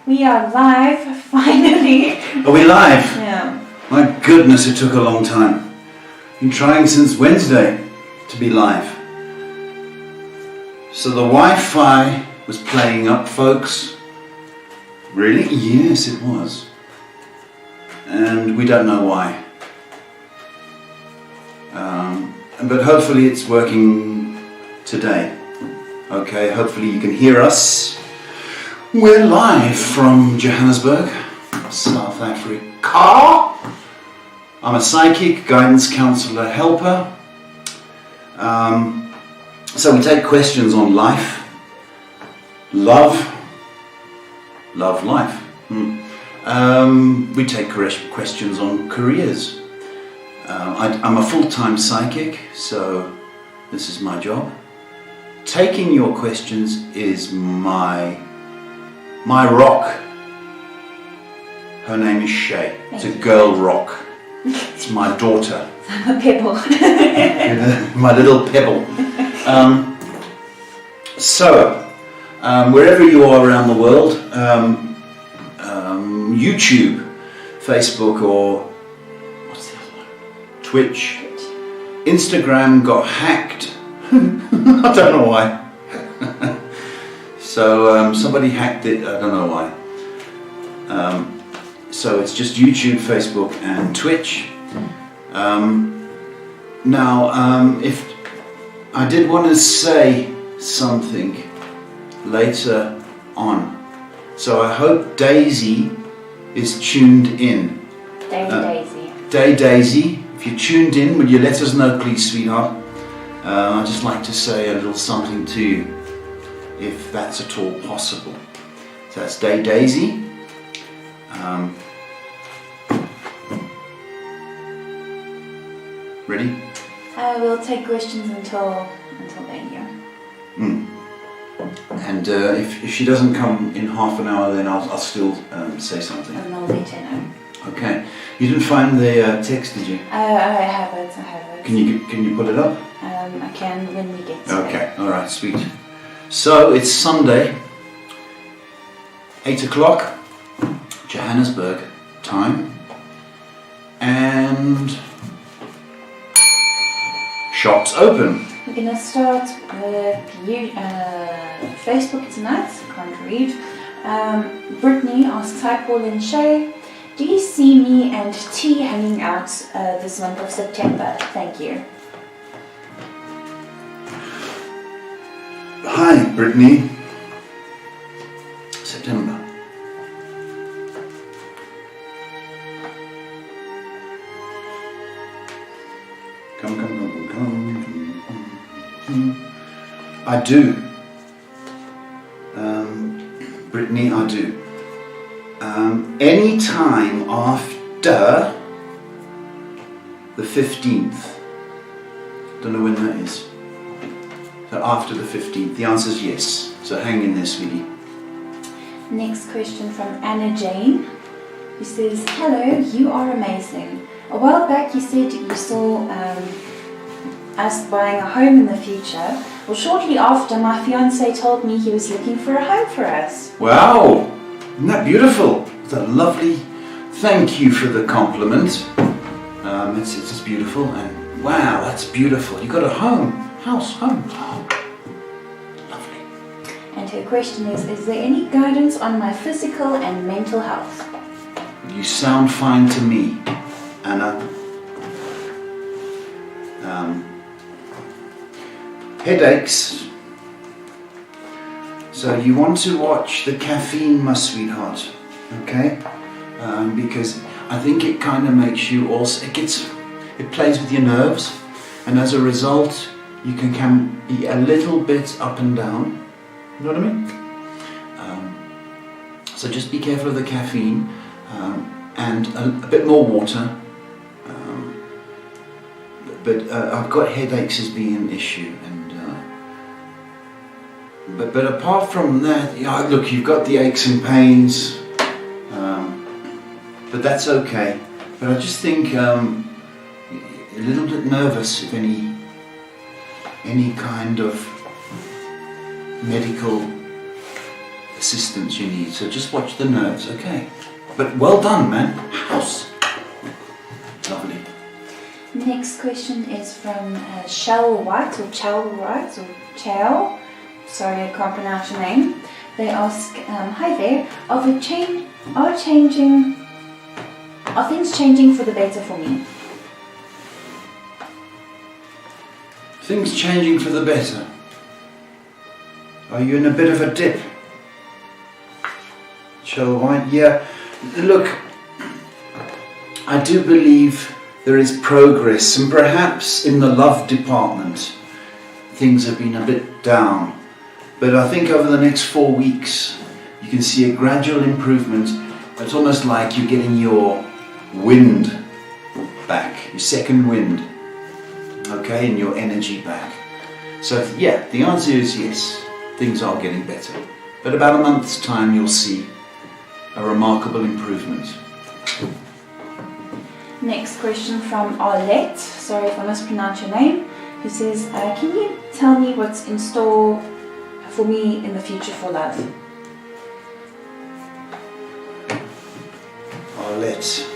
We are live, finally. Are we live? Yeah. My goodness, it took a long time. Been trying since Wednesday to be live. So the Wi-Fi was playing up, folks. Really? Yes, it was. And we don't know why. But hopefully it's working today. Okay, hopefully you can hear us. We're live from Johannesburg, South Africa. I'm a psychic, guidance counselor, helper. So we take questions on life, love, life. We take questions on careers. I'm a full-time psychic, so this is my job. Taking your questions is my rock. Her name is Shay. It's a girl rock. It's my daughter. I'm a pebble. My little pebble. Wherever you are around the world, YouTube, Facebook, or what's the other one? Twitch. Instagram got hacked. I don't know why. So somebody hacked it, I don't know why. So it's just YouTube, Facebook and Twitch. If I did want to say something later on. So I hope Daisy is tuned in. Daisy, if you're tuned in, would you let us know please, sweetheart? I'd just like to say a little something to you, if that's at all possible. So that's Daisy. Ready? We'll take questions until then, yeah. And if she doesn't come in half an hour, then I'll still say something. And I'll let her know. Okay. You didn't find the text, did you? I have it. Can you put it up? I can when we get to Okay. All right. Sweet. So it's Sunday, 8 o'clock, Johannesburg time, and shops open. We're going to start with Facebook tonight. Can't read. Brittany asks, hi Paul and Shay, do you see me and T hanging out this month of September? Thank you. Hi Brittany. September. Come. I do. Brittany, I do. Any time after the 15th. Don't know when that is. So after the 15th. The answer is yes. So hang in there, sweetie. Next question from Anna Jane, who says, hello, you are amazing. A while back you said you saw us buying a home in the future. Well, shortly after, my fiancé told me he was looking for a home for us. Wow! Isn't that beautiful? It's a lovely... Thank you for the compliment. It's just beautiful, and wow, that's beautiful. You got a home. House, home. Oh, lovely. And her question is there any guidance on my physical and mental health? You sound fine to me, Anna. Headaches. So you want to watch the caffeine, my sweetheart, okay? Because I think it kind of makes you also, it plays with your nerves, and as a result, you can be a little bit up and down. You know what I mean? So just be careful of the caffeine, and a bit more water. But I've got headaches as being an issue, and but apart from that, look, you've got the aches and pains, but that's okay. But I just think a little bit nervous if any kind of medical assistance you need. So just watch the nerves, okay? But well done, man. House. Lovely. Next question is from Shell White or Chell White or Chell. Sorry, I can't pronounce your name. They ask, hi there, are things changing for the better for me? Things changing for the better. Are you in a bit of a dip? Shell White, yeah. Look, I do believe there is progress, and perhaps in the love department things have been a bit down. But I think over the next 4 weeks you can see a gradual improvement. It's almost like you're getting your wind back, your second wind, okay, and your energy back. So yeah, the answer is yes, things are getting better. But about a month's time you'll see a remarkable improvement. Next question from Arlette, sorry if I mispronounce your name, who says, can you tell me what's in store for me in the future for love? Arlette.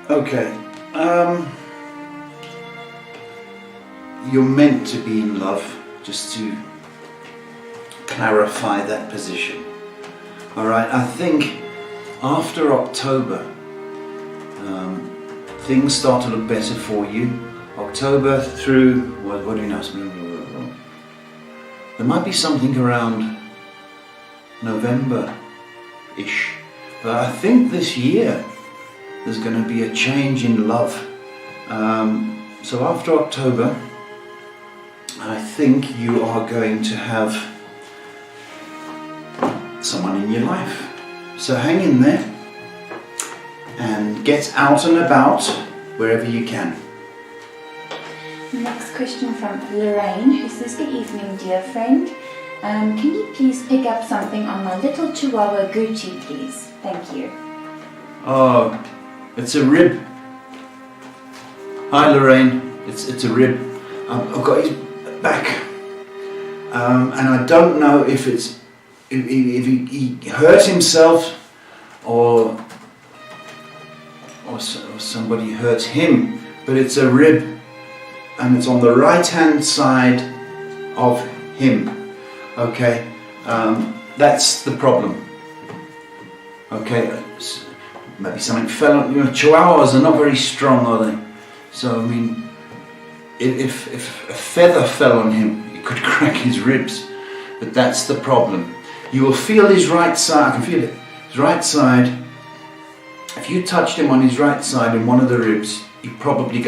Okay. You're meant to be in love, just to clarify that position. Alright, I think after October things start to look better for you. October through, what do you know? There might be something around November-ish. But I think this year there's going to be a change in love. So after October, I think you are going to have someone in your life. So hang in there and get out and about wherever you can. Next question from Lorraine, who says, good evening, dear friend. Can you please pick up something on my little Chihuahua Gucci, please? Thank you. Oh, it's a rib. Hi Lorraine, it's a rib. I've got his back, and I don't know if he hurt himself or somebody hurt him, but it's a rib, and it's on the right hand side of him. Okay, that's the problem. Okay, maybe something fell on. Chihuahuas are not very strong, are they? So I mean, if a feather fell on him, it could crack his ribs. But that's the problem. You will feel his right side. I can feel it. His right side. If you touched him on his right side in one of the ribs, he'd probably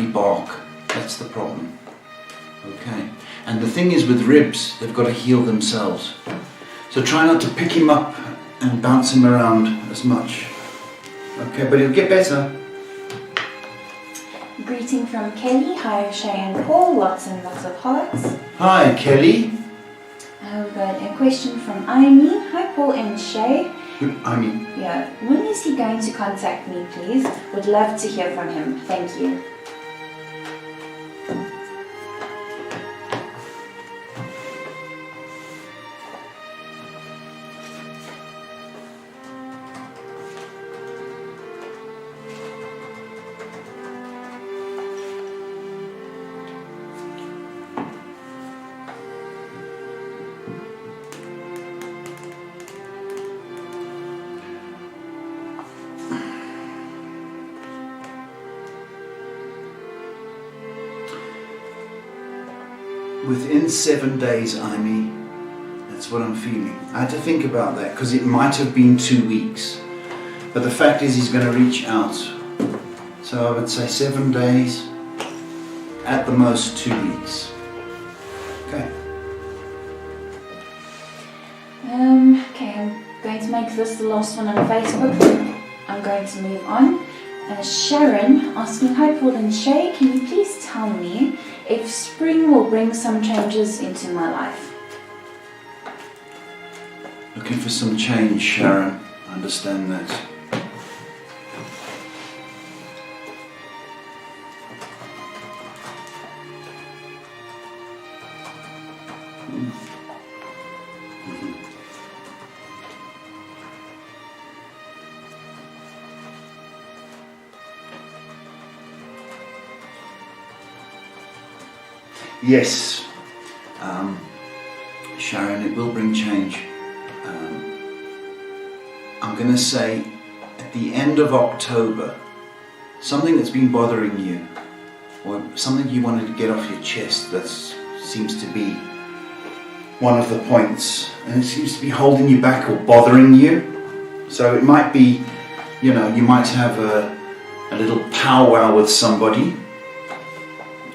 bark. That's the problem. Okay. And the thing is with ribs, they've got to heal themselves. So try not to pick him up and bounce him around as much. Okay, but he'll get better. Greeting from Kelly. Hi, Shay and Paul. Lots and lots of hearts. Hi, Kelly. We've got a question from Amy. Hi, Paul and Shay. Amy. Yeah. When is he going to contact me, please? Would love to hear from him. Thank you. Within 7 days, Amy, that's what I'm feeling. I had to think about that because it might have been 2 weeks. But the fact is he's going to reach out. So I would say 7 days, at the most 2 weeks. Okay. Okay, I'm going to make this the last one on Facebook. I'm going to move on. Sharon asking, hi Paul and Shay, can you please tell me if spring will bring some changes into my life? Looking for some change, Sharon. I understand that. Yes, Sharon, it will bring change. I'm going to say at the end of October, something that's been bothering you, or something you wanted to get off your chest that seems to be one of the points, and it seems to be holding you back or bothering you. So it might be, you might have a little powwow with somebody,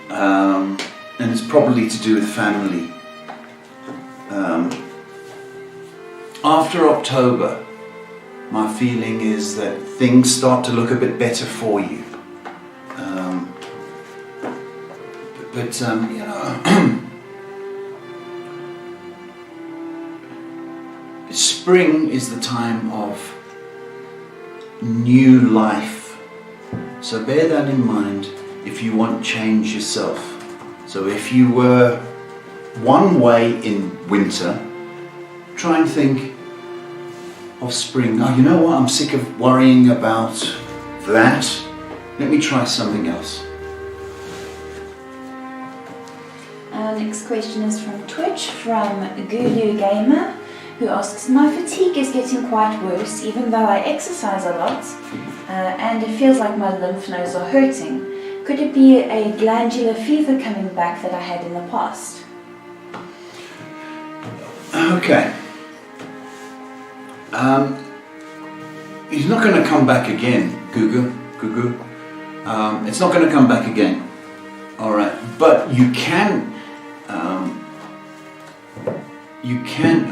and it's probably to do with family. After October, my feeling is that things start to look a bit better for you. Spring is the time of new life. So bear that in mind if you want change yourself. So if you were one way in winter, try and think of spring. Oh, you know what? I'm sick of worrying about that. Let me try something else. Our next question is from Twitch, from Gulu Gamer, who asks, my fatigue is getting quite worse even though I exercise a lot, and it feels like my lymph nodes are hurting. Could it be a glandular fever coming back that I had in the past? Okay. He's not going to come back again, Gugu. It's not going to come back again. All right, but you can.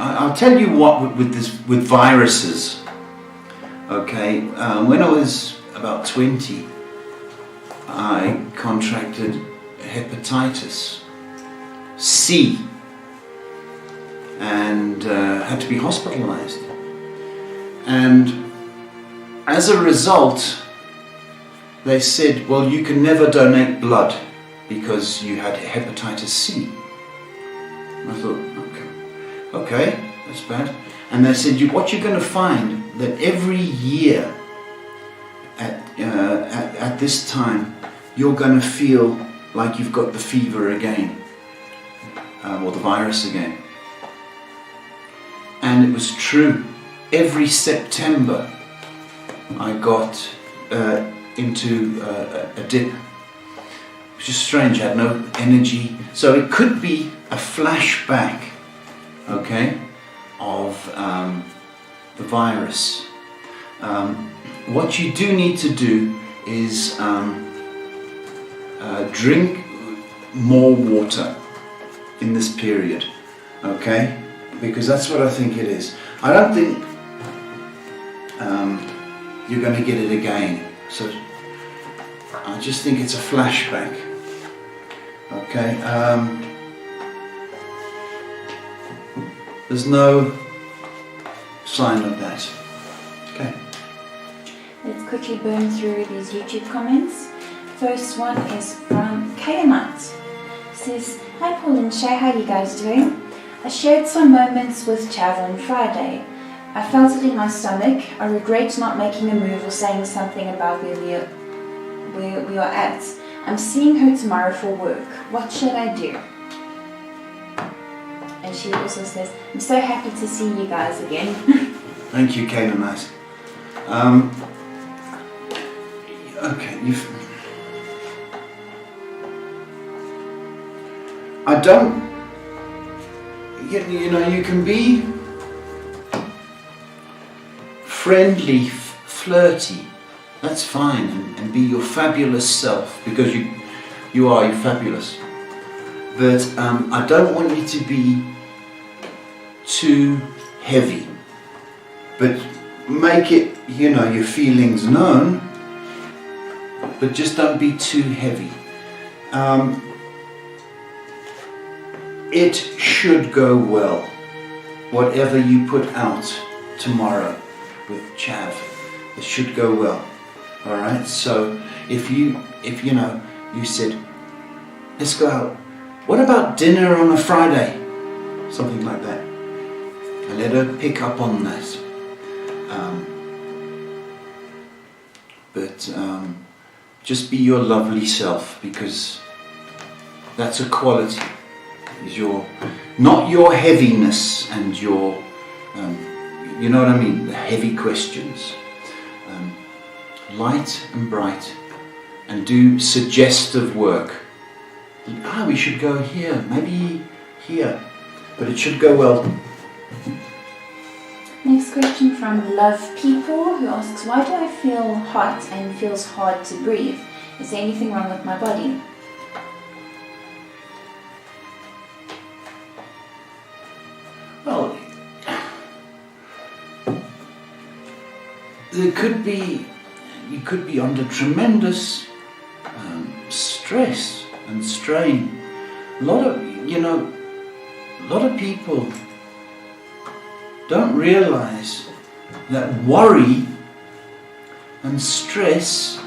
I'll tell you what with viruses. Okay, when I was about 20, I contracted hepatitis C and had to be hospitalized. And as a result, they said, well, you can never donate blood because you had hepatitis C. And I thought, okay, that's bad. And they said, what you're going to find that every year at this time, you're going to feel like you've got the fever again, or the virus again. And it was true. Every September, I got into a dip. It was just strange. I had no energy. So it could be a flashback, okay, of the virus. What you do need to do is drink more water in this period, okay? Because that's what I think it is. I don't think you're going to get it again. So I just think it's a flashback, okay? There's no sign of that. Okay. Let's quickly burn through these YouTube comments. First one is from Kayanite. Says, hi Paul and Shay, how are you guys doing? I shared some moments with Chav on Friday. I felt it in my stomach. I regret not making a move or saying something about where we are at. I'm seeing her tomorrow for work. What should I do? And she also says, I'm so happy to see you guys again. Thank you, Kayanite. Okay, I don't. You know, you can be friendly, flirty. That's fine, and be your fabulous self, because you're fabulous. But I don't want you to be too heavy. But make it, your feelings known. But just don't be too heavy. It should go well, whatever you put out tomorrow with Chav. It should go well. All right. So if you said, let's go out. What about dinner on a Friday? something like that. And let her pick up on that. But just be your lovely self, because that's a quality. Is not your heaviness and your, you know what I mean, the heavy questions. Light and bright, and do suggestive work. We should go here, maybe here, but it should go well. Next question from Love People, who asks, why do I feel hot and feels hard to breathe? Is there anything wrong with my body? Well, you could be under tremendous stress and strain. A lot of people don't realize that worry and stress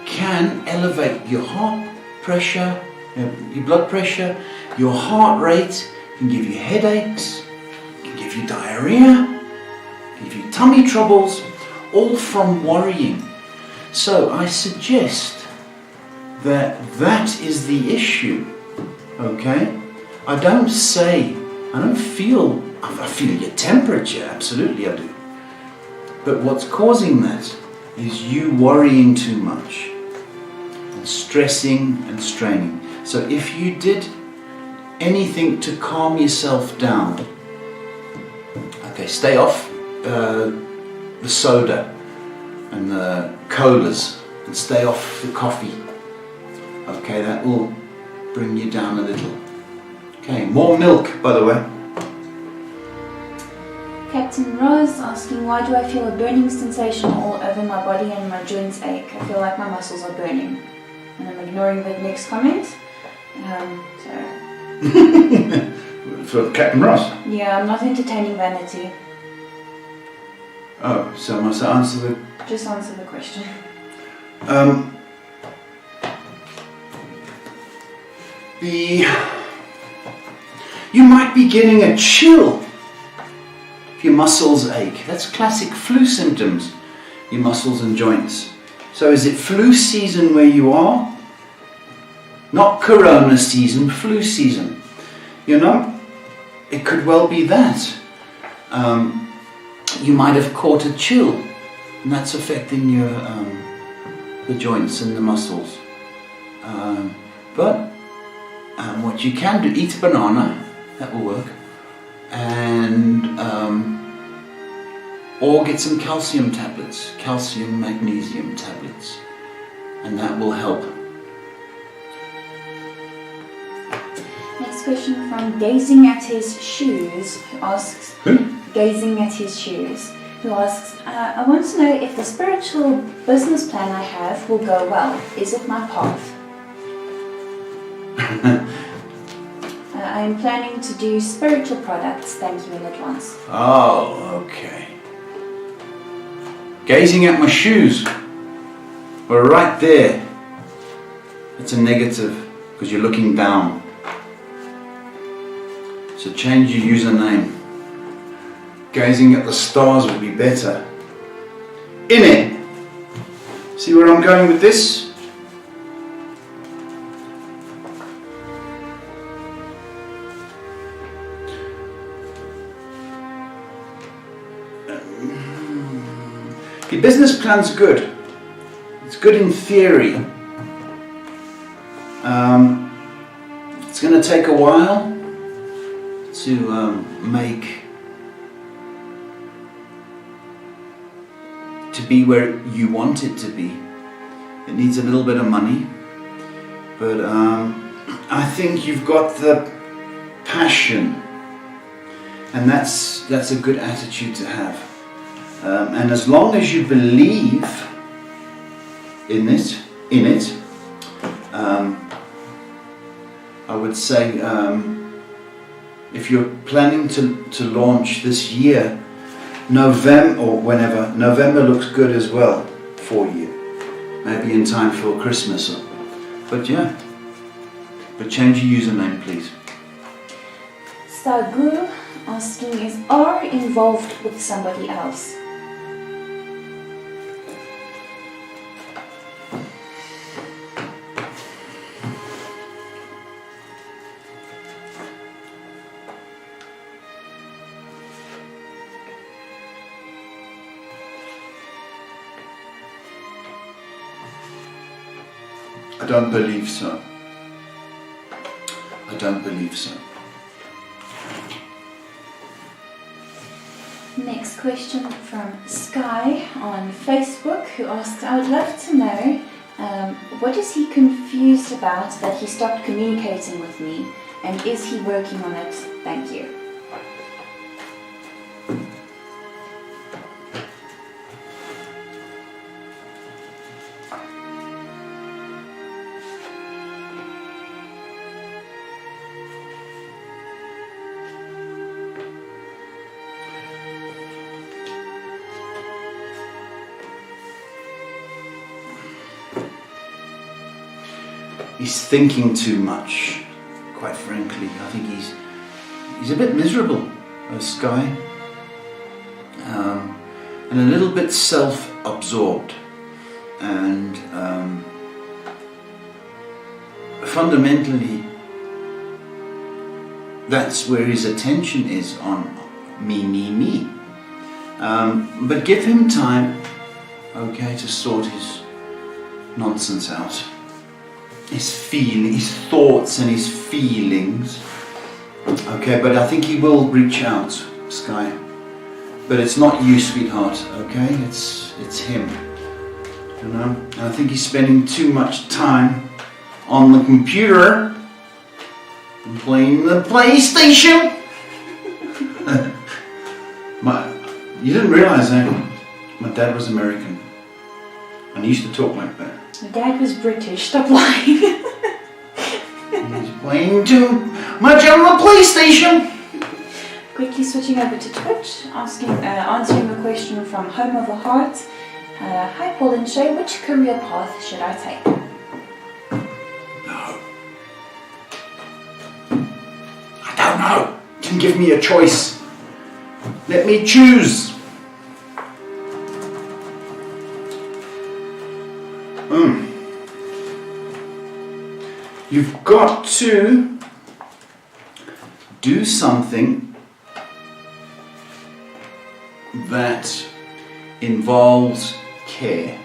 can elevate your heart pressure, your blood pressure, your heart rate, can give you headaches, can give you diarrhea, give you tummy troubles, all from worrying. So I suggest that is the issue, okay? I feel your temperature, absolutely I do. But what's causing that is you worrying too much and stressing and straining. So if you did anything to calm yourself down, okay, stay off the soda and the colas, and stay off the coffee. Okay, that will bring you down a little. Okay, more milk, by the way. Captain Rose asking, why do I feel a burning sensation all over my body and my joints ache? I feel like my muscles are burning. And I'm ignoring the next comment. For Captain Ross? Yeah, I'm not entertaining vanity. Oh, so must I answer the... Just answer the question. You might be getting a chill if your muscles ache. That's classic flu symptoms, your muscles and joints. So is it flu season where you are? Not corona season, flu season. You know, it could well be that. You might have caught a chill, and that's affecting your the joints and the muscles. But what you can do, eat a banana, that will work, and or get some calcium tablets, calcium magnesium tablets, and that will help. Next question from Gazing at His Shoes, who asks, Gazing at His Shoes, who asks, I want to know if the spiritual business plan I have will go well. Is it my path? I am planning to do spiritual products. Thank you in advance. Oh, okay. Gazing at my shoes. We're right there. It's a negative because you're looking down. So change your username. Gazing at the stars would be better. In it. See where I'm going with this? Your business plan's good. It's good in theory. It's going to take a while to be where you want it to be. It needs a little bit of money, but I think you've got the passion, and that's a good attitude to have. And as long as you believe in it, I would say if you're planning to launch this year, November or whenever, November looks good as well for you. Maybe in time for Christmas. But change your username, please. Sagu asking, is R involved with somebody else? I don't believe so. I don't believe so. Next question from Sky on Facebook, who asks, I would love to know what is he confused about that he stopped communicating with me, and is he working on it? Thank you. He's thinking too much, quite frankly. I think he's a bit miserable, this guy, and a little bit self-absorbed, and fundamentally that's where his attention is, on me. But give him time, okay, to sort his nonsense out. His thoughts and his feelings. Okay, but I think he will reach out, Sky. But it's not you, sweetheart, okay? It's him. You know? And I think he's spending too much time on the computer and playing the PlayStation. You didn't realise that my dad was American. And he used to talk like that. Your dad was British, stop lying. He's playing too much on the PlayStation. Quickly switching over to Twitch, answering a question from Home of the Heart. Hi Paul and Shay, which career path should I take? No. I don't know. Didn't give me a choice. Let me choose. You've got to do something that involves care.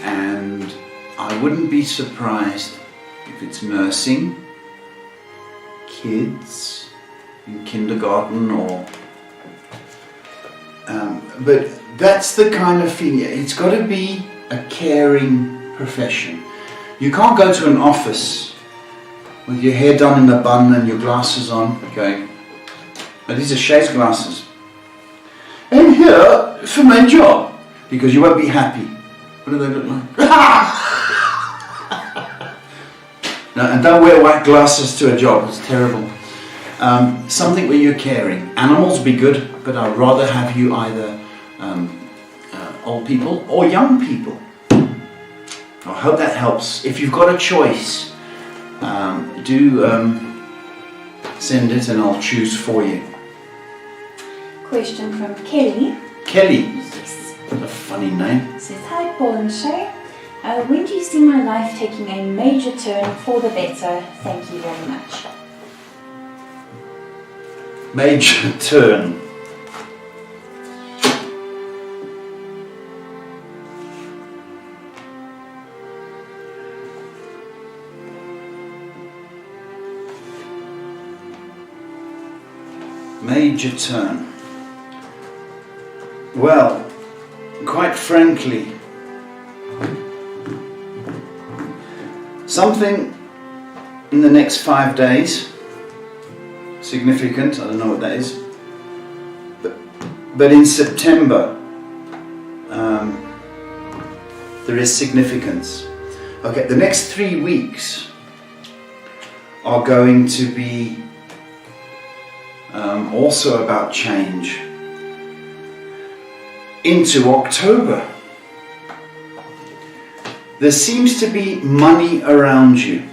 And I wouldn't be surprised if it's nursing, kids in kindergarten, or but that's the kind of thing. It's got to be a caring profession. You can't go to an office with your hair done in a bun and your glasses on, going, but these are Shay's glasses. I'm here for my job, because you won't be happy. What do they look like? No, and don't wear white glasses to a job, it's terrible. Something where you're caring. Animals be good, but I'd rather have you either old people or young people. I hope that helps. If you've got a choice, do send it and I'll choose for you. Question from Kelly. Kelly. Yes. What a funny name. It says, hi Paul and Shay. When do you see my life taking a major turn for the better? Thank you very much. Major turn. Major turn. Well, quite frankly, something in the next 5 days, significant, I don't know what that is, but in September, there is significance. Okay, the next 3 weeks are going to be also about change. Into October, there seems to be money around you.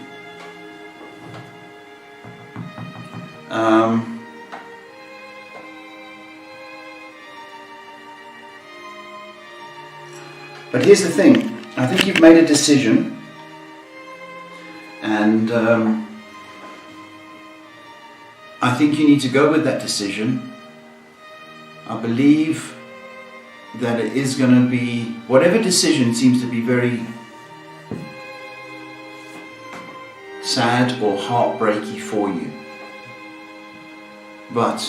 But here's the thing, I think you've made a decision, and I think you need to go with that decision. I believe that it is going to be, whatever decision seems to be very sad or heartbreaky for you. But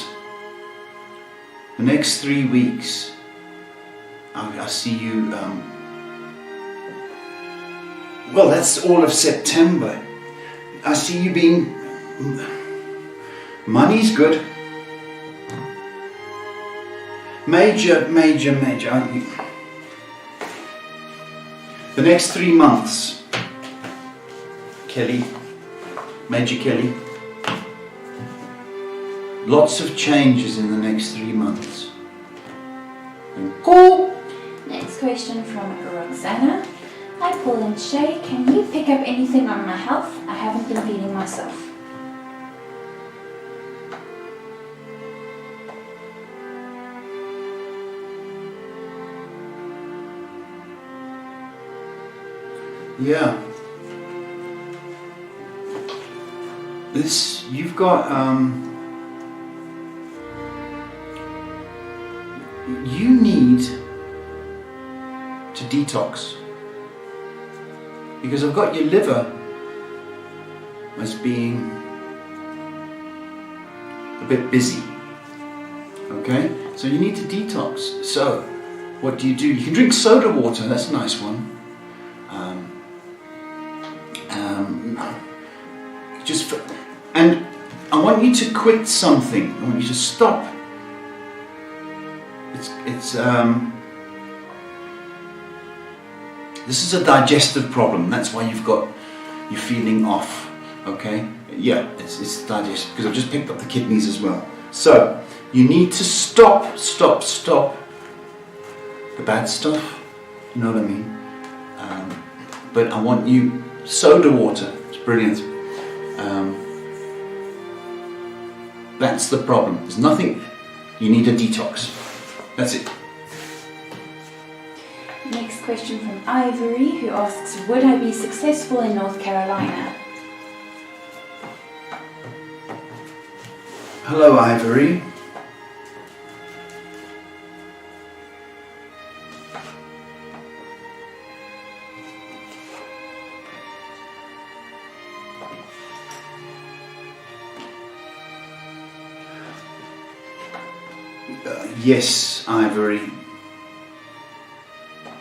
the next 3 weeks, I see you, well, that's all of September. I see you being, money's good. Major. The next 3 months, Kelly, Major Kelly, lots of changes in the next 3 months. Cool. Next question from Roxana. Hi Paul and Shay, can you pick up anything on my health? I haven't been feeling myself. Yeah. You've got, you need to detox. Because I've got your liver as being a bit busy. Okay? So you need to detox. So, what do? You can drink soda water, that's a nice one. And I want you to quit something. I want you to stop. This is a digestive problem. That's why you're feeling off. Okay? Yeah, it's digestive because I've just picked up the kidneys as well. So you need to stop the bad stuff. You know what I mean? But I want you soda water. It's brilliant. That's the problem. There's nothing. You need a detox. That's it. Next question from Ivory, who asks, would I be successful in North Carolina? Hello, Ivory. Yes, Ivory.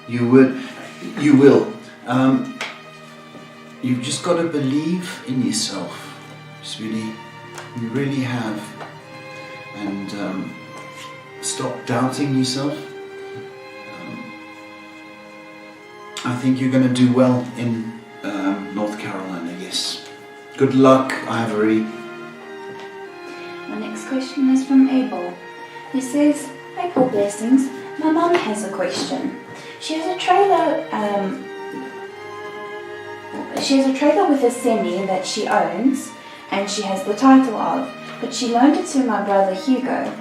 You will. You've just got to believe in yourself, sweetie. You really have. And stop doubting yourself. I think you're going to do well in North Carolina, yes. Good luck, Ivory. My next question is from Abel. He says, hi Paul, blessings. My mum has a question. She has a trailer with a semi that she owns and she has the title of, but she loaned it to my brother Hugo.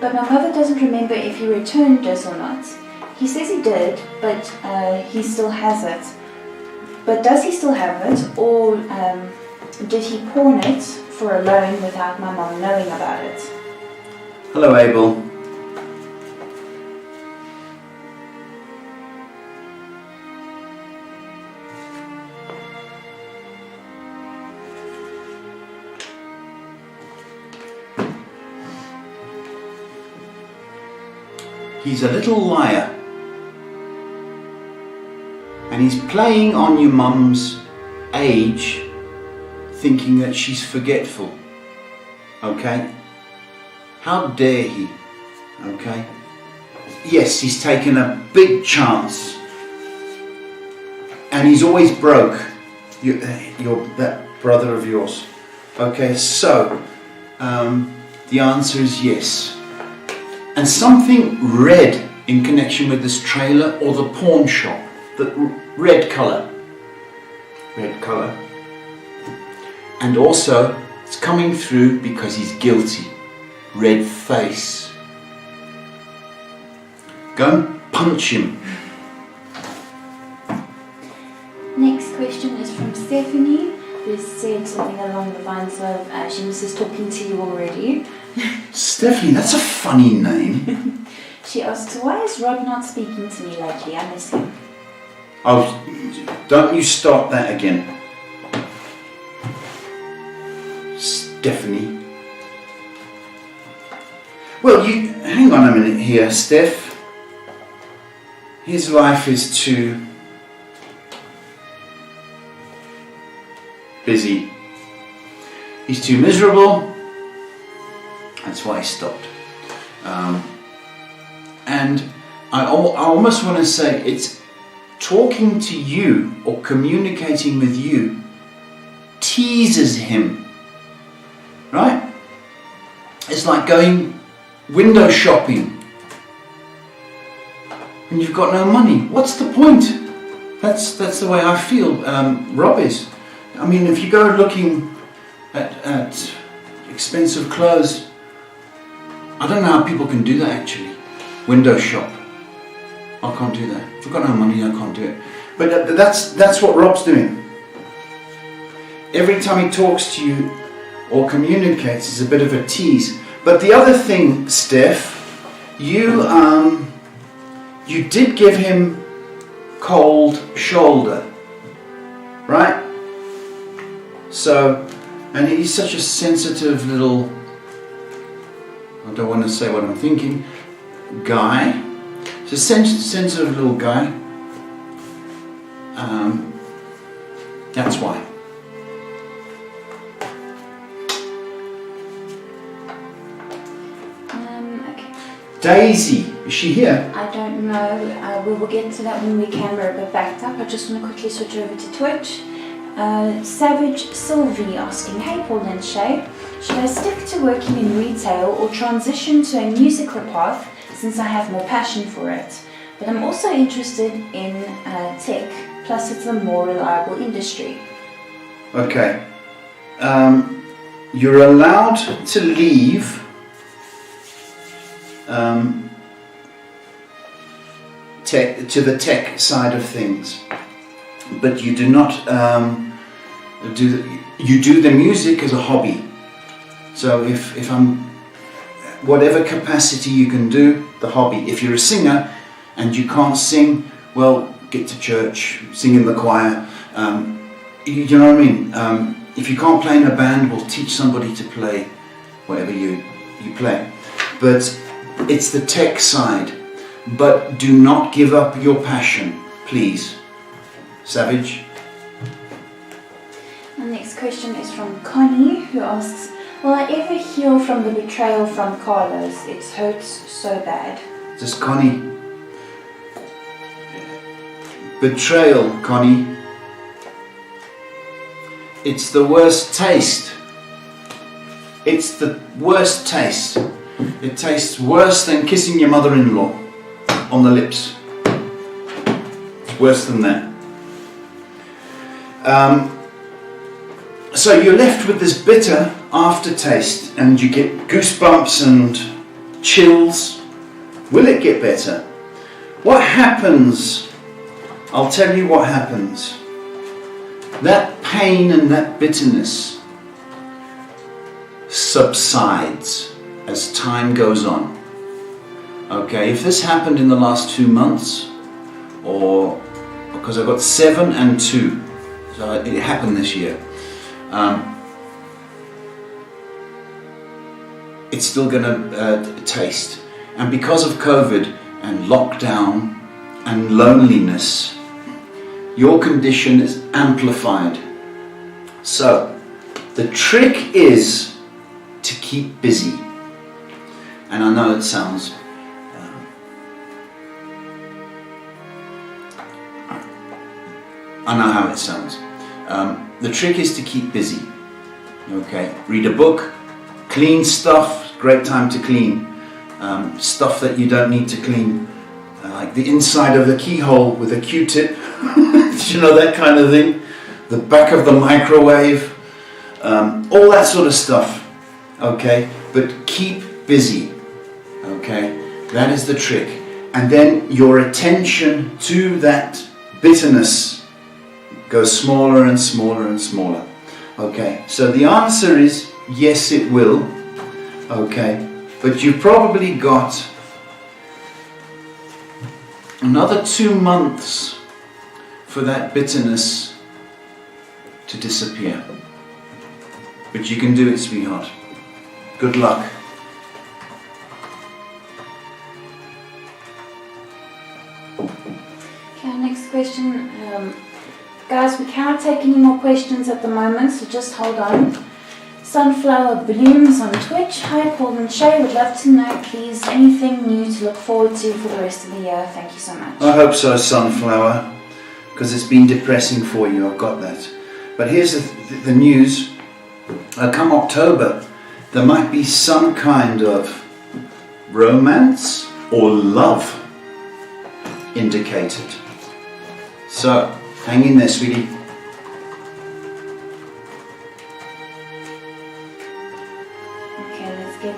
But my mother doesn't remember if he returned it or not. He says he did, but he still has it. But does he still have it, or did he pawn it for a loan without my mum knowing about it? Hello, Abel. He's a little liar. And he's playing on your mum's age, thinking that she's forgetful. Okay? How dare he? Okay? Yes, he's taken a big chance. And he's always broke. That brother of yours. Okay, so the answer is yes. And something red in connection with this trailer or the pawn shop. The red colour. Red colour. And also It's coming through because he's guilty. Red face. Go and punch him. Next question is from Stephanie, who said something along the lines of, she misses talking to you already. Stephanie, that's a funny name. She asks, why is Rob not speaking to me lately? I miss him. Oh, don't you start that again. Stephanie. Well, you hang on a minute here, Steph. His life is too busy. He's too miserable. That's why he stopped. And I almost want to say it's talking to you or communicating with you teases him, right? It's like going window shopping and you've got no money. What's the point? That's the way I feel. Rob is. I mean, if you go looking at expensive clothes, I don't know how people can do that actually. Window shop. I can't do that. If I've got no money, I can't do it. But that's what Rob's doing. Every time he talks to you or communicates, it's a bit of a tease. But the other thing, Steph, you did give him cold shoulder, right? So, and he's such a sensitive little, I don't want to say what I'm thinking, guy. He's a sensitive little guy. That's why. Okay. Daisy, is she here? I don't know. We will get to that when we camera a bit backed up. I just want to quickly switch over to Twitch. Savage Sylvie asking, hey Paul and Shay, should I stick to working in retail or transition to a musical path since I have more passion for it? But I'm also interested in tech, plus it's a more reliable industry. Okay. You're allowed to leave tech, to the tech side of things, but you do not you do the music as a hobby. So if I'm whatever capacity you can do the hobby. If you're a singer and you can't sing, well, get to church, sing in the choir. You know what I mean? If you can't play in a band, we'll teach somebody to play whatever you play. But it's the tech side. But do not give up your passion, please. Savage. The next question is from Connie, who asks, will I ever heal from the betrayal from Carlos? It hurts so bad. Just Connie. Betrayal, Connie. It's the worst taste. It's the worst taste. It tastes worse than kissing your mother-in-law on the lips. It's worse than that. So you're left with this bitter aftertaste and you get goosebumps and chills. Will it get better? What happens? I'll tell you what happens. That pain and that bitterness subsides as time goes on. Okay, if this happened in the last 2 months, or because I got 7 and 2, so it happened this year, it's still going to taste. And because of COVID and lockdown and loneliness, your condition is amplified. So the trick is to keep busy. And I know it sounds I know how it sounds. The trick is to keep busy. Okay, read a book, clean stuff, great time to clean. Stuff that you don't need to clean, like the inside of the keyhole with a Q-tip, you know, that kind of thing. The back of the microwave, all that sort of stuff, okay? But keep busy, okay? That is the trick. And then your attention to that bitterness goes smaller and smaller and smaller, okay? So the answer is yes, it will, okay? But you've probably got another 2 months for that bitterness to disappear. But you can do it, sweetheart. Good luck. Okay, our next question. Guys, we cannot take any more questions at the moment, so just hold on. Sunflower Blooms on Twitch. Hi, Paul and Shay. Would love to know, please, anything new to look forward to for the rest of the year. Thank you so much. I hope so, Sunflower, because it's been depressing for you. I've got that. But here's the news. Come October, there might be some kind of romance or love indicated. So, hang in there, sweetie. Okay, let's get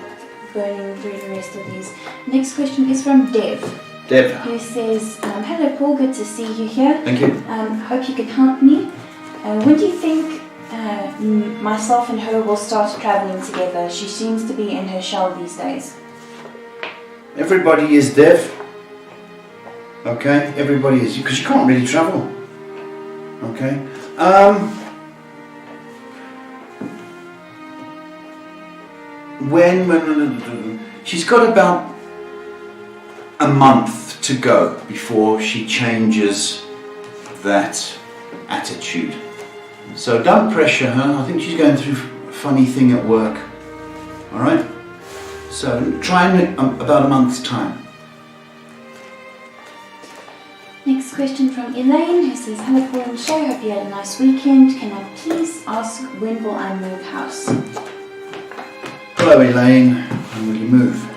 burning through the rest of these. Next question is from Dev. Deb. Who says, hello Paul, good to see you here. Thank you. Hope you can help me. When do you think myself and her will start traveling together? She seems to be in her shell these days. Everybody is deaf. Okay, everybody is, because you can't really travel. Okay. When she's got about a month to go before she changes that attitude. So don't pressure her. I think she's going through a funny thing at work. All right. So try in about a month's time. Next question from Elaine, who says, hello Paul and Shay, hope you had a nice weekend. Can I please ask, when will I move house? Hello Elaine, when will you move?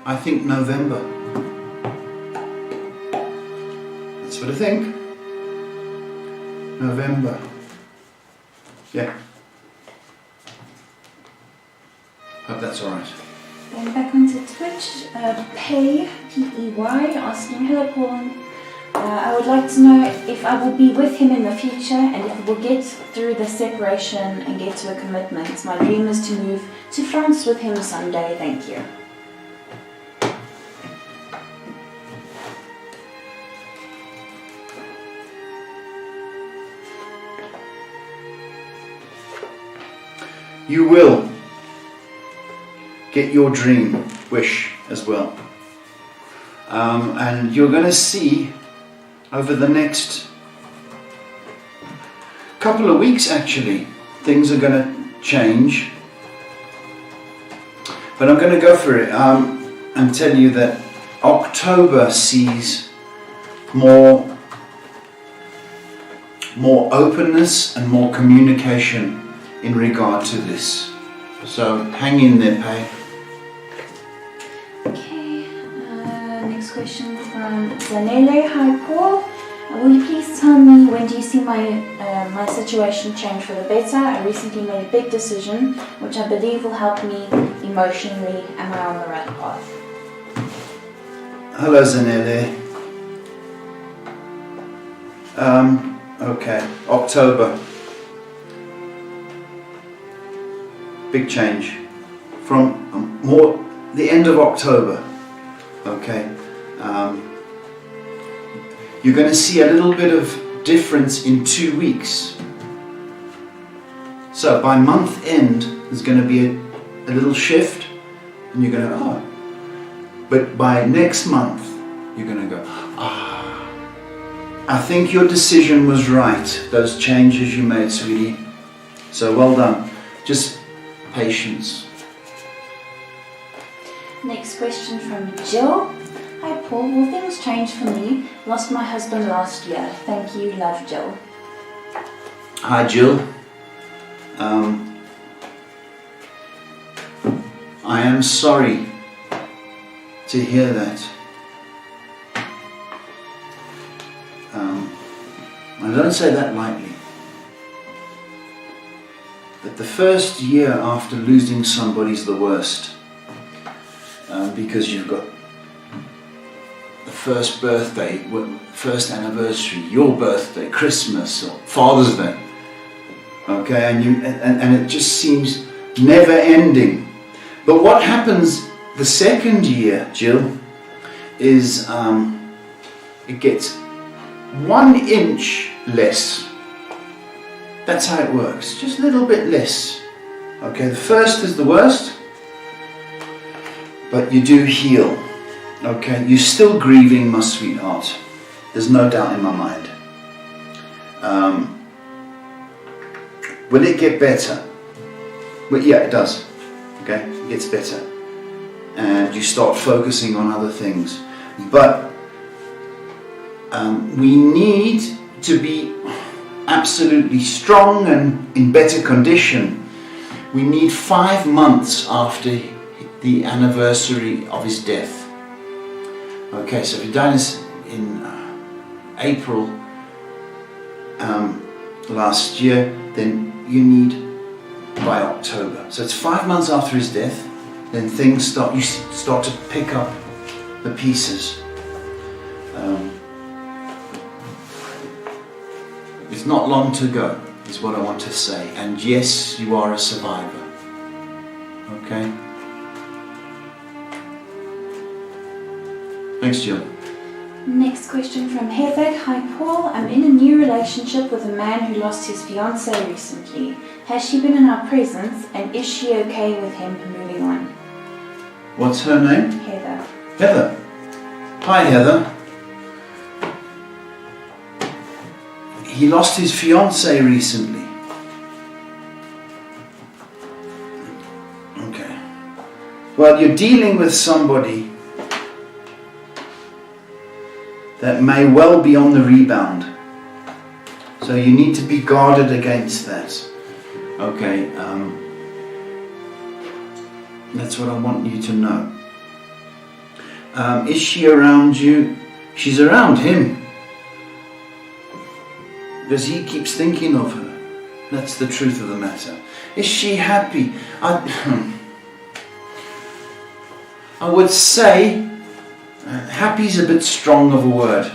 I think November. That's what I think. November. Yeah. Hope that's alright. Going back onto Twitch, Pay, P-E-Y, asking, hello Paul, I would like to know if I will be with him in the future and if we'll get through the separation and get to a commitment. My dream is to move to France with him someday, thank you. You will get your dream wish as well. And you're going to see over the next couple of weeks, actually, things are going to change. But I'm going to go for it and tell you that October sees more openness and more communication in regard to this. So hang in there, Pay. Okay, next question from Zanele. Hi Paul, will you please tell me, when do you see my situation change for the better? I recently made a big decision which I believe will help me emotionally. Am I on the right path? Hello, Zanele. Okay, October. Big change from the end of October. Okay, you're going to see a little bit of difference in 2 weeks. So by month end, there's going to be a little shift, and you're going to go, oh. But by next month, you're going to go, ah. I think your decision was right. Those changes you made, sweetie. So well done. Just patience. Next question from Jill. Hi Paul, will things change for me? Lost my husband last year. Thank you, love Jill. Hi Jill. I am sorry to hear that. I don't say that lightly. But the first year after losing somebody's the worst. Because you've got the first birthday, first anniversary, your birthday, Christmas or Father's Day. Okay, and it just seems never ending. But what happens the second year, Jill, is it gets 1 inch less. That's how it works, just a little bit less. Okay, the first is the worst, but you do heal. Okay, you're still grieving, my sweetheart. There's no doubt in my mind. Will it get better? Well, yeah, it does. Okay, it gets better. And you start focusing on other things. But we need to be absolutely strong and in better condition. We need 5 months after the anniversary of his death. Okay, so if he died in April last year, then you need by October. So it's 5 months after his death, then you start to pick up the pieces. It's not long to go, is what I want to say. And yes, you are a survivor. Okay? Thanks, Jill. Next question from Heather. Hi Paul, I'm in a new relationship with a man who lost his fiancée recently. Has she been in our presence and is she okay with him moving on? What's her name? Heather. Heather. Hi Heather. He lost his fiancée recently. Okay. Well, you're dealing with somebody that may well be on the rebound. So you need to be guarded against that. Okay, that's what I want you to know. Is she around you? She's around him. Because he keeps thinking of her. That's the truth of the matter. Is she happy? I would say happy's a bit strong of a word.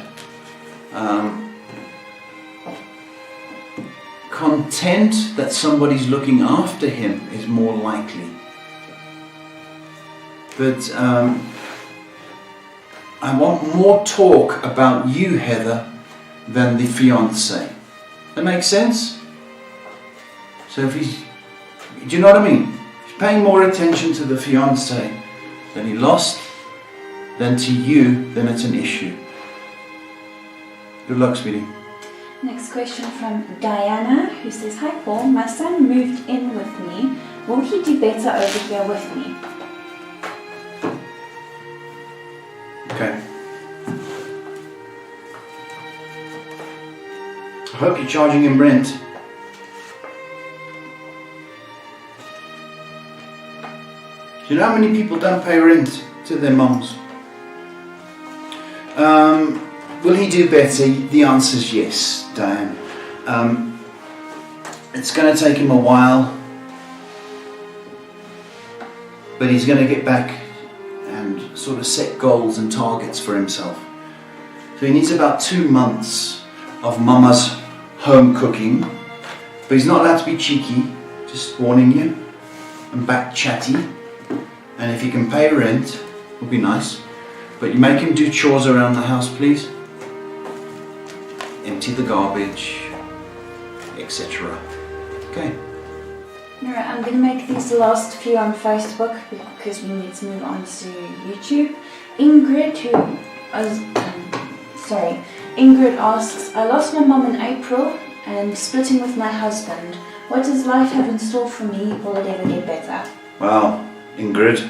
Content that somebody's looking after him is more likely. But I want more talk about you, Heather, than the fiancé. That makes sense? So if do you know what I mean? He's paying more attention to the fiancé that he lost than to you, then it's an issue. Good luck, sweetie. Next question from Diana, who says, Hi Paul, my son moved in with me. Will he do better over here with me? Okay. I hope you're charging him rent. Do you know how many people don't pay rent to their mums? Will he do better? The answer is yes, Diane. It's going to take him a while, but he's going to get back and sort of set goals and targets for himself. So he needs about 2 months of mama's home cooking, but he's not allowed to be cheeky, just warning you, and back chatty. And if he can pay rent, it'll be nice. But you make him do chores around the house, please. Empty the garbage, etc. Okay. Alright, I'm going to make these last few on Facebook because we need to move on to YouTube. Ingrid asks, I lost my mum in April and splitting with my husband. What does life have in store for me? Will it ever get better? Wow, Ingrid.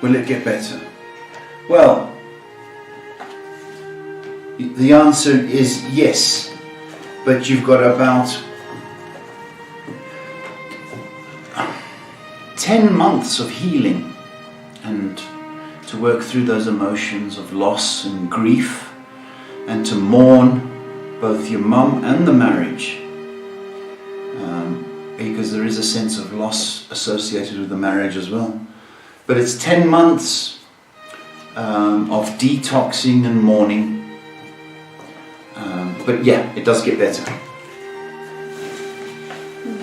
Will it get better? Well, the answer is yes, but you've got about 10 months of healing and to work through those emotions of loss and grief and to mourn both your mum and the marriage, because there is a sense of loss associated with the marriage as well. But it's 10 months of detoxing and mourning. But yeah, it does get better.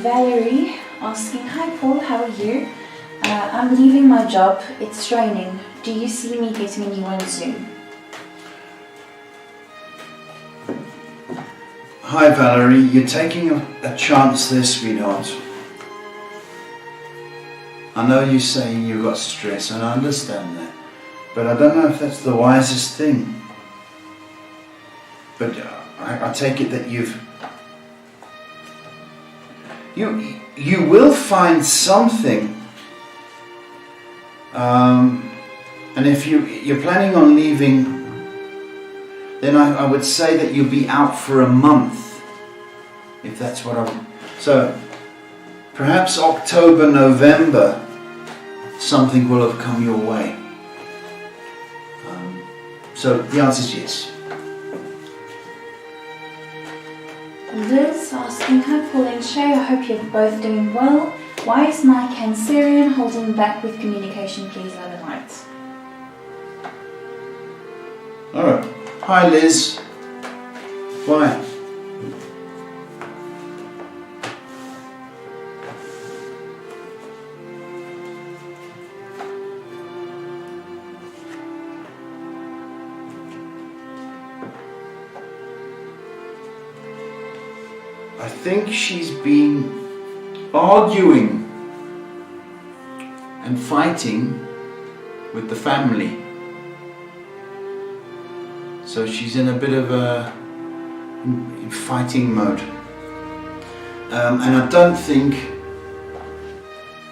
Valerie asking, hi Paul, how are you? I'm leaving my job, it's raining. Do you see me getting a new one soon? Hi Valerie, you're taking a chance there, sweetheart. I know you're saying you've got stress, and I understand that, but I don't know if that's the wisest thing. But I take it that you will find something, and if you're planning on leaving, then I would say that you'll be out for a month, if that's what so perhaps October, November, something will have come your way. So the answer is yes. Liz asking, hi Paul and Shay, I hope you're both doing well. Why is my Cancerian holding back with communication, please overnight? Alright. Hi Liz. Why? I think she's been arguing and fighting with the family. So she's in a bit of a in fighting mode. And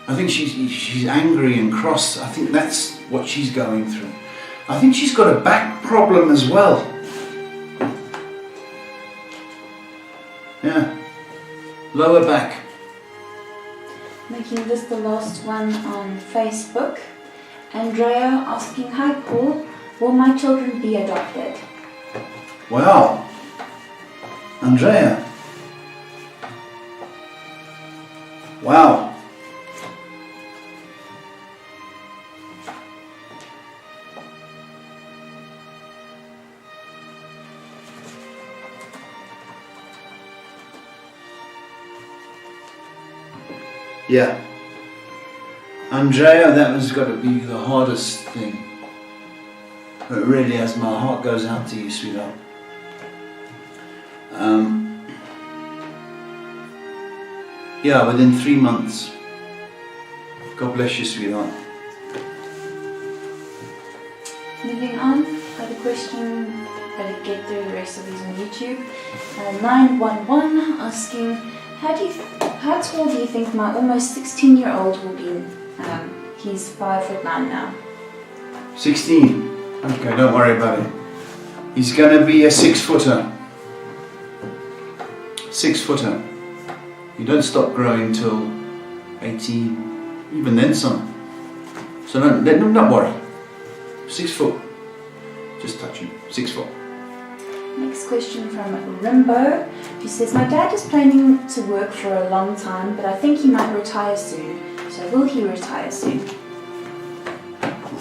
I think she's angry and cross. I think that's what she's going through. I think she's got a back problem as well. Yeah. Lower back. Making this the last one on Facebook. Andrea asking, hi Paul, will my children be adopted? Wow. Andrea. Wow. Yeah. Andrea, that has got to be the hardest thing. It really has. My heart goes out to you, sweetheart. Yeah, within 3 months. God bless you, sweetheart. Moving on, got a question, got to get through the rest of these on YouTube. 911 asking, how tall do you think my almost 16-year-old will be? He's 5'9" now. 16. Okay, don't worry about it. He's going to be a 6-footer. 6-footer. You don't stop growing till 18, even then some. So don't worry. 6 foot. Just touch him. 6 foot. Next question from Rimbo, who says, my dad is planning to work for a long time, but I think he might retire soon. So will he retire soon?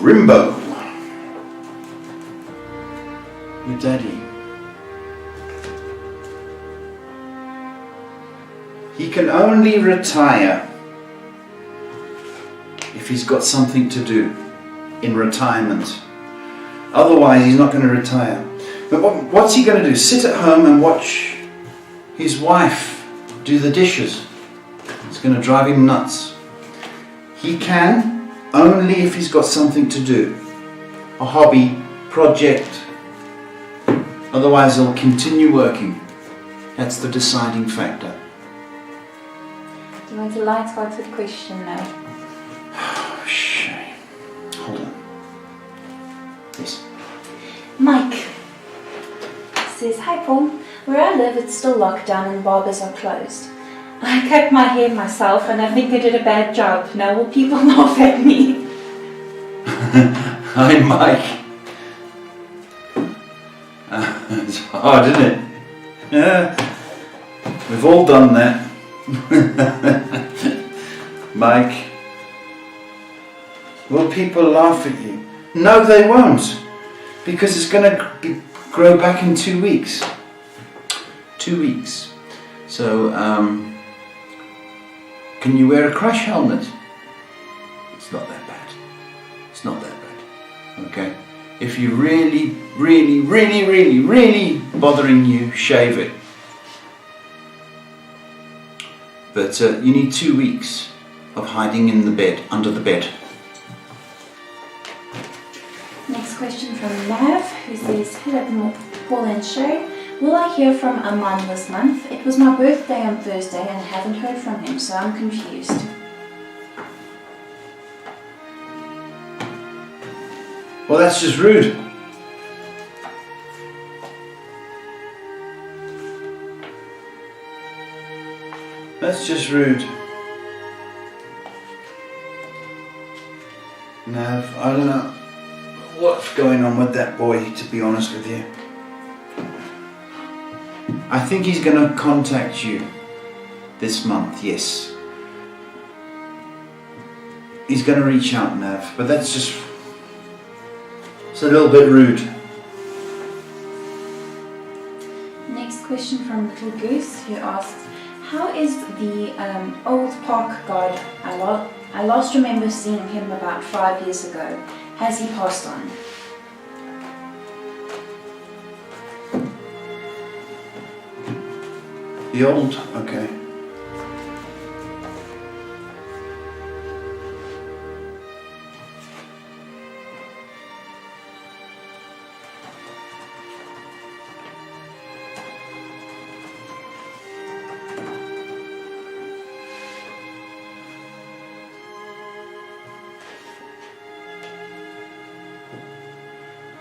Rimbo. Your daddy. He can only retire if he's got something to do in retirement. Otherwise, he's not going to retire. But what's he going to do? Sit at home and watch his wife do the dishes? It's going to drive him nuts. He can only if he's got something to do. A hobby, project. Otherwise, he'll continue working. That's the deciding factor. Do you want a light-hearted question now? Shame. Hold on. says, "Hi Paul, where I live it's still locked down and barbers are closed. I cut my hair myself and I think I did a bad job. Now will people laugh at me?" Hi Mike. It's hard, isn't it? Yeah. We've all done that. Mike, will people laugh at you? No, they won't, because it's going to grow back in 2 weeks. 2 weeks. So, can you wear a crash helmet? It's not that bad. It's not that bad. Okay? If you really bothering you, shave it. But you need 2 weeks of hiding in the bed, under the bed. Next question from Nav, who says, "Hello Paul and Shay. Will I hear from Aman this month? It was my birthday on Thursday and I haven't heard from him, so I'm confused." Well, that's just rude. That's just rude. Nav, I don't know what's going on with that boy, to be honest with you. I think he's going to contact you this month, yes. He's going to reach out, Nav, but that's just... it's a little bit rude. Next question from Little Goose, who asks, "How is the old park guard? I last remember seeing him about 5 years ago. Has he passed on?" The old, okay.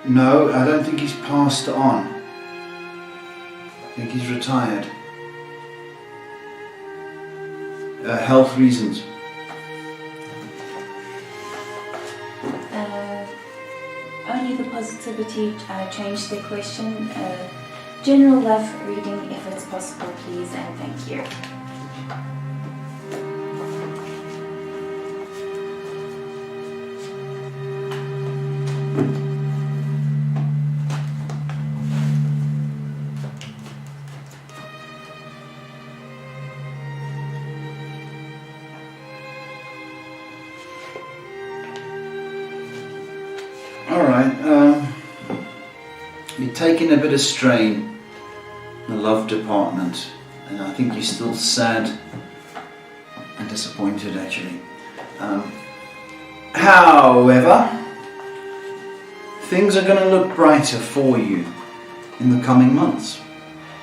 No, I don't think he's passed on. I think he's retired. Health reasons. Only the positivity changed the question. General love reading if it's possible, please, and thank you. Alright, you're taking a bit of strain in the love department, and I think you're still sad and disappointed actually. However, things are going to look brighter for you in the coming months,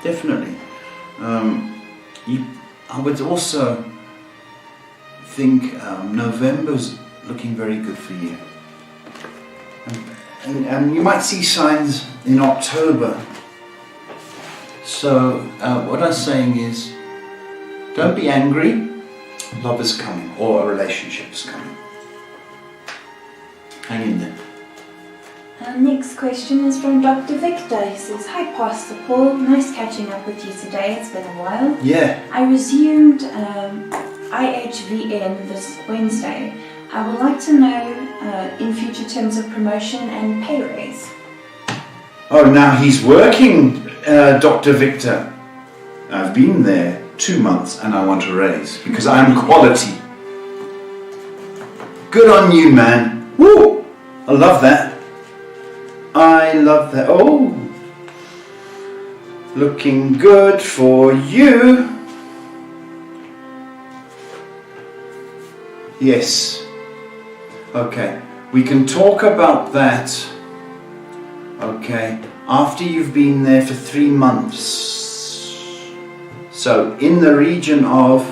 definitely. I would also think November's looking very good for you. And you might see signs in October. So what I'm saying is, don't be angry. Love is coming, or a relationship is coming. Hang in there. Next question is from Dr. Victor. He says, "Hi Pastor Paul, nice catching up with you today. It's been a while. Yeah. I resumed IHVN this Wednesday. I would like to know in future terms of promotion and pay raise." Oh, now he's working, Dr. Victor. I've been there 2 months and I want a raise because I'm quality. Good on you, man. Woo! I love that. I love that. Oh, looking good for you. Yes. Okay, we can talk about that, okay, after you've been there for 3 months. So, in the region of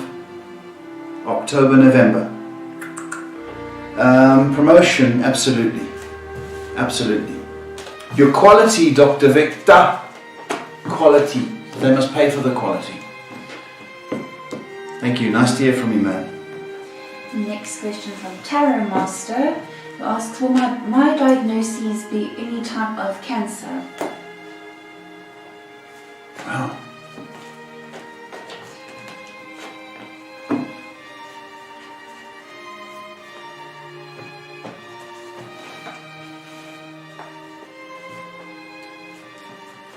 October, November. Promotion, absolutely. Absolutely. Your quality, Dr. Victor. quality. They must pay for the quality. Thank you. Nice to hear from you, man. Next question from Tarot Master, who asks, will my diagnoses be any type of cancer? Wow.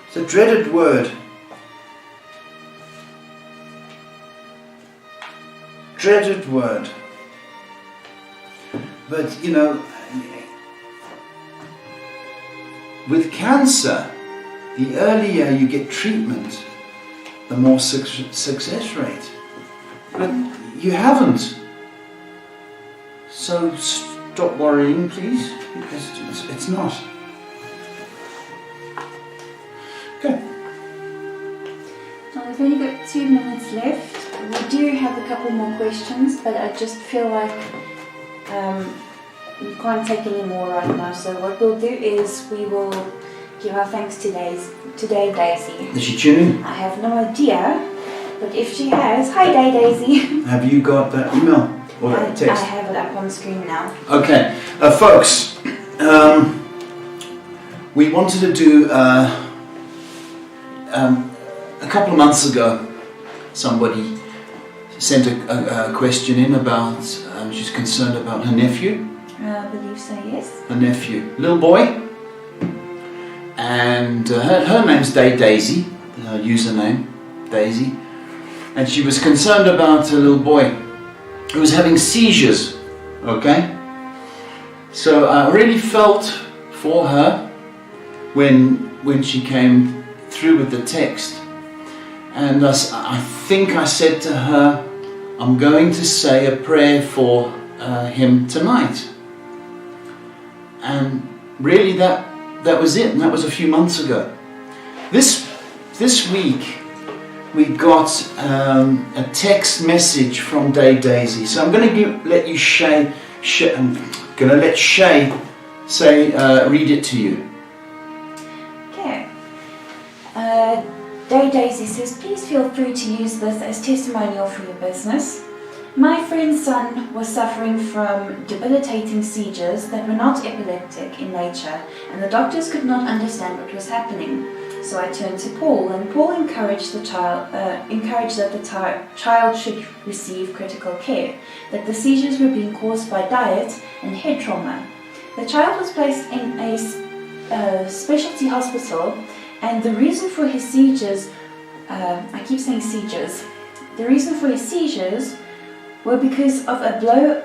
It's a dreaded word. Dreaded word. But, you know, with cancer, the earlier you get treatment, the more success rate. But you haven't. So stop worrying, please, because it's not. Okay. Well, we've only got 2 minutes left. We do have a couple more questions, but I just feel like we can't take any more right now. So what we'll do is we will give our thanks today, Daisy. Is she tuning? I have no idea, but if she has, hi day, Daisy. Have you got that email or that text? I have it up on screen now. Okay, folks, we wanted to do a couple of months ago. Somebody sent a question in about she's concerned about her nephew. I believe so, yes. Her nephew, little boy, and her name's Daisy, her username Daisy, and she was concerned about a little boy who was having seizures. Okay, so I really felt for her when she came through with the text, and I think I said to her, I'm going to say a prayer for him tonight. And really that was it, and that was a few months ago. This week we got a text message from Daisy. So I'm going to let you I'm going to let Shay read it to you. Okay. Daisy says, please feel free to use this as testimonial for your business. My friend's son was suffering from debilitating seizures that were not epileptic in nature, and the doctors could not understand what was happening. So I turned to Paul, and Paul encouraged that the child should receive critical care, that the seizures were being caused by diet and head trauma. The child was placed in a specialty hospital, and the reason for his seizures, I keep saying seizures, the reason for his seizures were because of a blow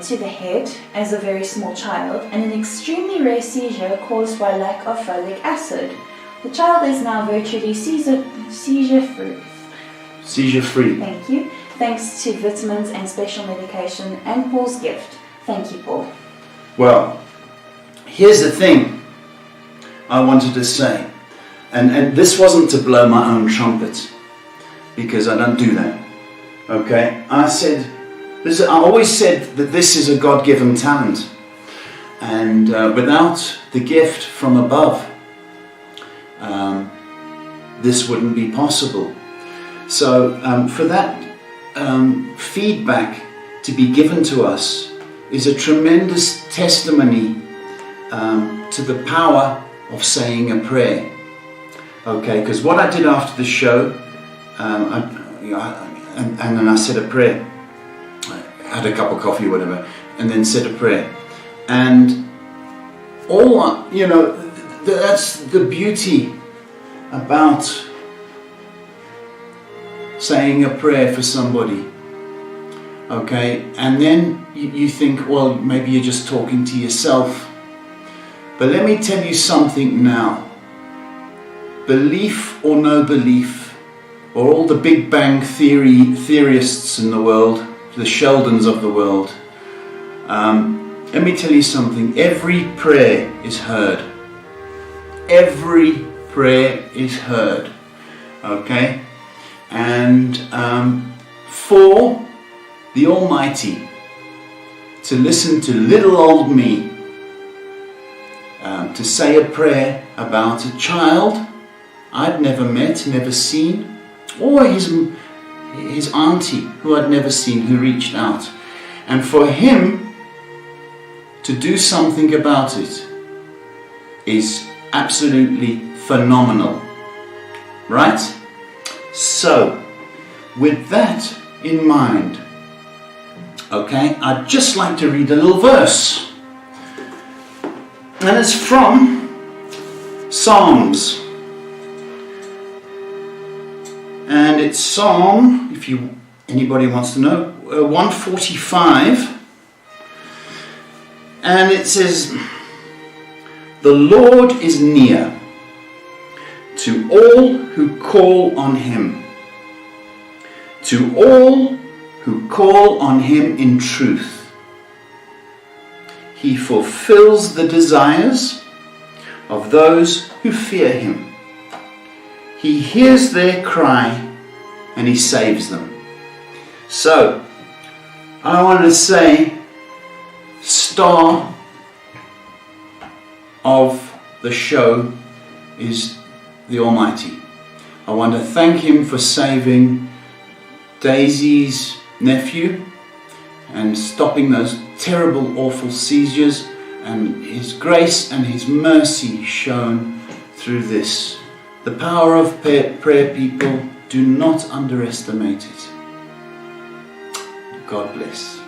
to the head as a very small child and an extremely rare seizure caused by lack of folic acid. The child is now virtually seizure-free. Seizure-free. Thank you. Thanks to vitamins and special medication and Paul's gift. Thank you, Paul. Well, here's the thing I wanted to say. And this wasn't to blow my own trumpet, because I don't do that. Okay? I always said that this is a God-given talent. And without the gift from above, this wouldn't be possible. So for that feedback to be given to us is a tremendous testimony to the power of saying a prayer. Okay, because what I did after the show, and then I said a prayer. I had a cup of coffee or whatever, and then said a prayer. And that's the beauty about saying a prayer for somebody. Okay, and then you think, well, maybe you're just talking to yourself. But let me tell you something now. Belief or no belief, or all the Big Bang theorists in the world, the Sheldons of the world, let me tell you something. Every prayer is heard. Every prayer is heard. Okay? And for the Almighty to listen to little old me, to say a prayer about a child I'd never met, never seen, or his auntie who I'd never seen, who reached out. And for him to do something about it is absolutely phenomenal. Right? So, with that in mind, okay, I'd just like to read a little verse. And it's from Psalms. And it's Psalm, if anybody wants to know, 145. And it says, "The Lord is near to all who call on him, to all who call on him in truth. He fulfills the desires of those who fear him. He hears their cry and he saves them." So, I want to say, star of the show is the Almighty. I want to thank him for saving Daisy's nephew and stopping those terrible, awful seizures, and his grace and his mercy shown through this. The power of prayer, people. Do not underestimate it. God bless.